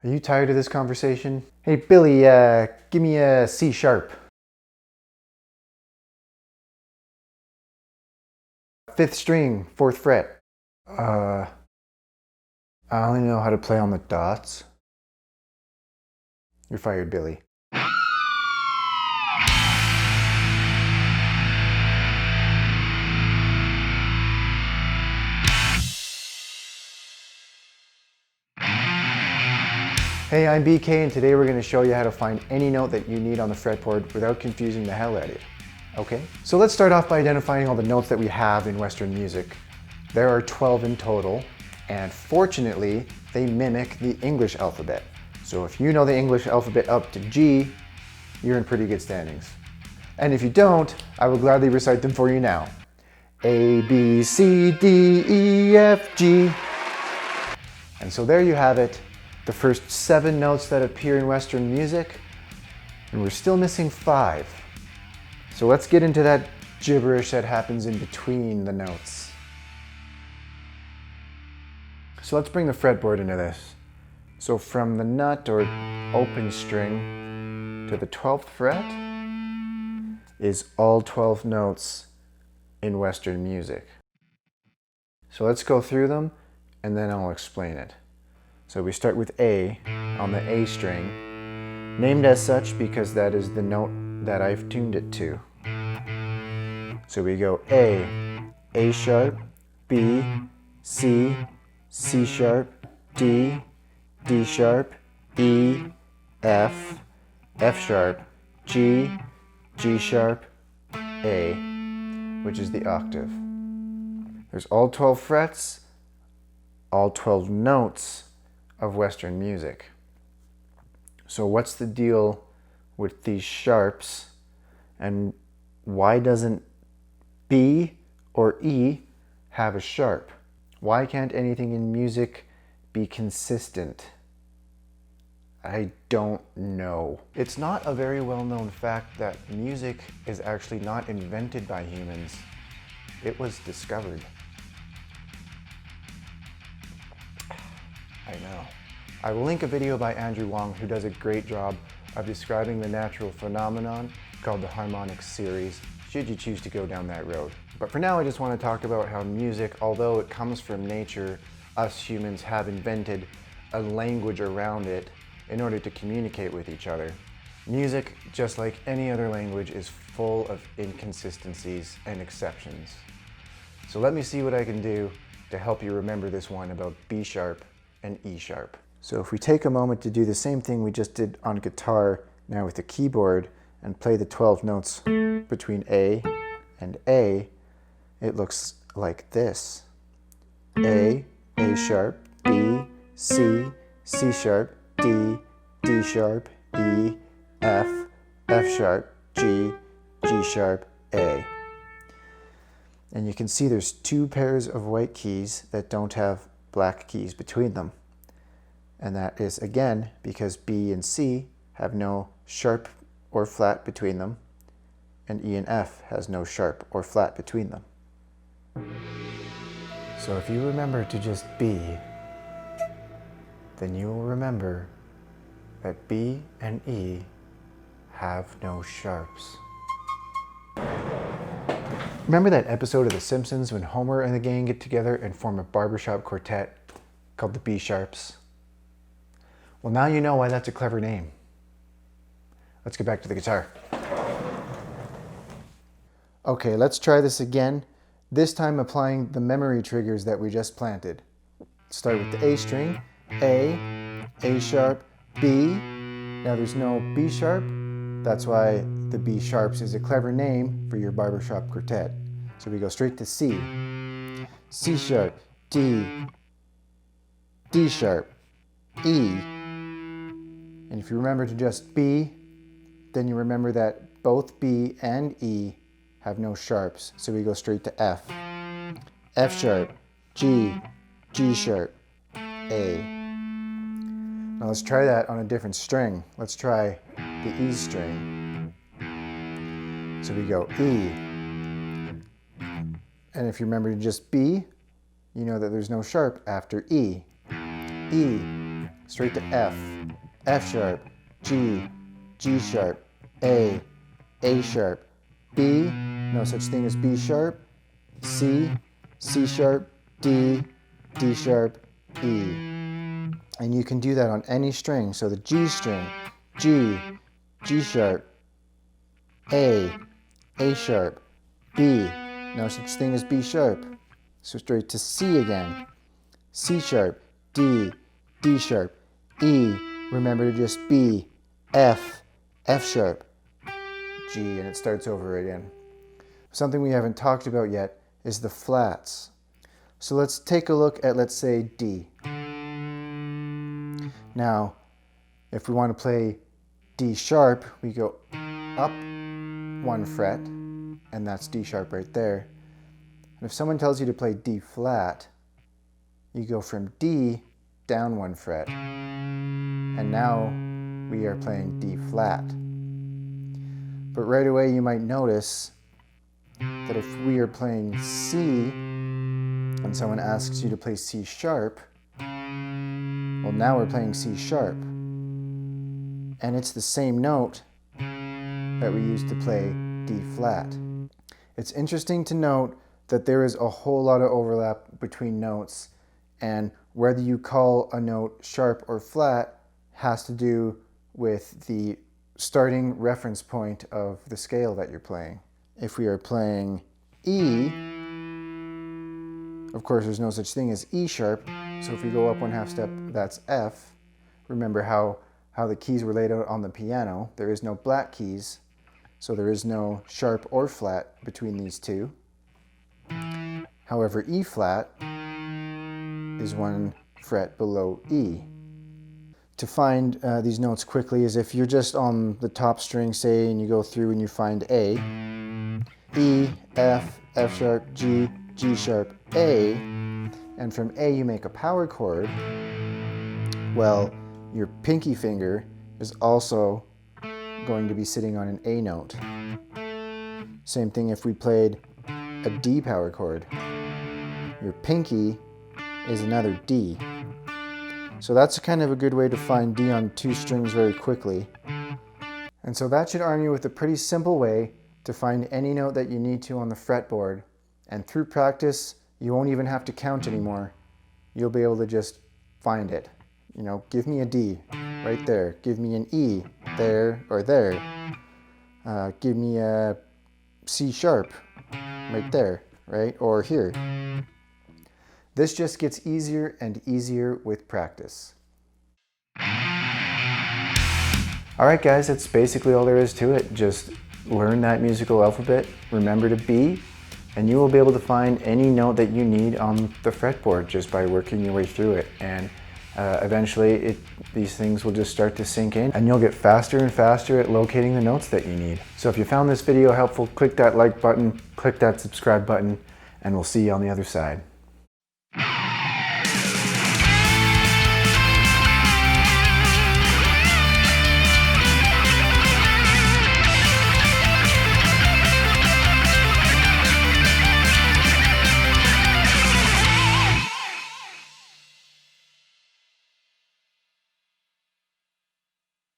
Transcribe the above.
Are you tired of this conversation? Hey Billy, give me a C sharp. Fifth string, fourth fret. I only know how to play on the dots. You're fired, Billy. Hey, I'm BK and today we're going to show you how to find any note that you need on the fretboard without confusing the hell out of you. Okay? So let's start off by identifying all the notes that we have in Western music. There are 12 in total, and fortunately, they mimic the English alphabet. So if you know the English alphabet up to G, you're in pretty good standings. And if you don't, I will gladly recite them for you now. A, B, C, D, E, F, G. And so there you have it, the first 7 notes that appear in Western music, and we're still missing 5. So let's get into that gibberish that happens in between the notes. So let's bring the fretboard into this. So from the nut or open string to the 12th fret is all 12 notes in Western music. So let's go through them and then I'll explain it. So we start with A on the A string, named as such because that is the note that I've tuned it to. So we go A sharp, B, C, C sharp, D, D sharp, E, F, F sharp, G, G sharp, A, which is the octave. There's all 12 frets, all 12 notes of Western music. So what's the deal with these sharps, and why doesn't B or E have a sharp? Why can't anything in music be consistent? I don't know. It's not a very well-known fact that music is actually not invented by humans. It was discovered. I know. I will link a video by Andrew Wong who does a great job of describing the natural phenomenon called the harmonic series, should you choose to go down that road. But for now, I just want to talk about how music, although it comes from nature, us humans have invented a language around it in order to communicate with each other. Music, just like any other language, is full of inconsistencies and exceptions. So let me see what I can do to help you remember this one about B sharp and E sharp. So if we take a moment to do the same thing we just did on guitar, now with the keyboard, and play the 12 notes between A and A, it looks like this. A sharp, B, C, C sharp, D, D sharp, E, F, F sharp, G, G sharp, A. And you can see there's 2 pairs of white keys that don't have black keys between them. And that is, again, because B and C have no sharp or flat between them, and E and F has no sharp or flat between them. So if you remember to just B, then you will remember that B and E have no sharps. Remember that episode of The Simpsons when Homer and the gang get together and form a barbershop quartet called the B Sharps? Well, now you know why that's a clever name. Let's get back to the guitar. Okay, let's try this again, this time applying the memory triggers that we just planted. Start with the A string, A sharp, B. Now there's no B sharp, that's why the B sharps is a clever name for your barbershop quartet. So we go straight to C, C sharp, D, D sharp, E. And if you remember to just B, then you remember that both B and E have no sharps. So we go straight to F, F sharp, G, G sharp, A. Now let's try that on a different string. Let's try the E string. So we go E. And if you remember to just B, you know that there's no sharp after E. E. straight to F, F sharp, G, G sharp, A sharp, B, no such thing as B sharp, C, C sharp, D, D sharp, E. And you can do that on any string. So the G string, G, G sharp, A sharp, B, no such thing as B sharp. So straight to C again, C sharp, D, D sharp, E, remember to just B, F, F sharp, G, and it starts over again. Something we haven't talked about yet is the flats. So let's take a look at, let's say, D. Now, if we want to play D sharp, we go up 1 fret, and that's D sharp right there. And if someone tells you to play D flat, you go from D down 1 fret. And now we are playing D flat. But right away you might notice that if we are playing C and someone asks you to play C sharp, well, now we're playing C sharp. And it's the same note that we used to play D flat. It's interesting to note that there is a whole lot of overlap between notes, and whether you call a note sharp or flat has to do with the starting reference point of the scale that you're playing. If we are playing E, of course there's no such thing as E sharp, so if we go up 1/2 step, that's F. Remember how the keys were laid out on the piano. There is no black keys, so there is no sharp or flat between these two. However, E flat is 1 fret below E. To find these notes quickly is if you're just on the top string, say, and you go through and you find A, E, F, F sharp, G, G sharp, A, and from A you make a power chord, well, your pinky finger is also going to be sitting on an A note. Same thing if we played a D power chord. Your pinky is another D. So that's kind of a good way to find D on 2 strings very quickly. And so that should arm you with a pretty simple way to find any note that you need to on the fretboard. And through practice, you won't even have to count anymore. You'll be able to just find it. You know, give me a D right there. Give me an E there or there. Give me a C sharp right there, right? Or here. This just gets easier and easier with practice. Alright guys, that's basically all there is to it. Just learn that musical alphabet, remember to B, and you will be able to find any note that you need on the fretboard just by working your way through it. And eventually these things will just start to sink in, and you'll get faster and faster at locating the notes that you need. So if you found this video helpful, click that like button, click that subscribe button, and we'll see you on the other side.